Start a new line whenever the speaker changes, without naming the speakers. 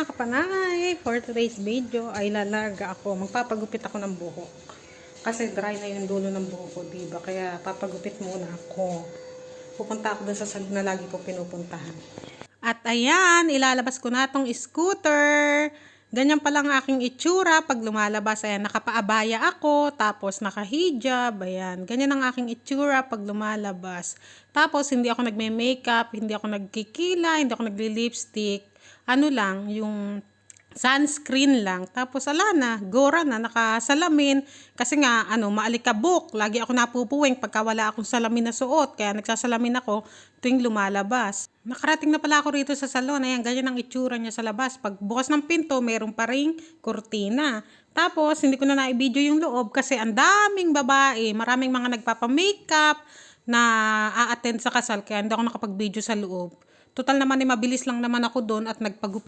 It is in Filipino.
mga kapanay, for today's video ay lalaga ako. Magpapagupit ako ng buhok. Kasi dry na yung dulo ng buhok ko, diba? Kaya papagupit muna ako. Pupunta ako dun sa salon na lagi ko pinupuntahan. At ayan, ilalabas ko na tong scooter. Ganyan pa lang aking itsura pag lumalabas. Ayan, nakapaabaya ako, tapos nakahijab. Ayan, ganyan ang aking itsura pag lumalabas. Tapos, hindi ako nagme-makeup, hindi ako nagkikila, hindi ako nagli-lipstick. Ano lang, yung sunscreen lang. Tapos, ala na, gora na, nakasalamin. Kasi nga, maalikabok. Lagi ako napupuwing pagka wala akong salamin na suot. Kaya nagsasalamin ako tuwing lumalabas. Nakarating na pala ako rito sa salon. Ayan, ganyan ang itsura niya sa labas. Pag bukas ng pinto, mayroon pa ring kurtina. Tapos, hindi ko na na-video yung loob kasi ang daming babae. Maraming mga nagpapa-makeup na a-attend sa kasal. Kaya hindi ako nakapag-video sa loob. Total naman mabilis lang naman ako doon at nagpagupit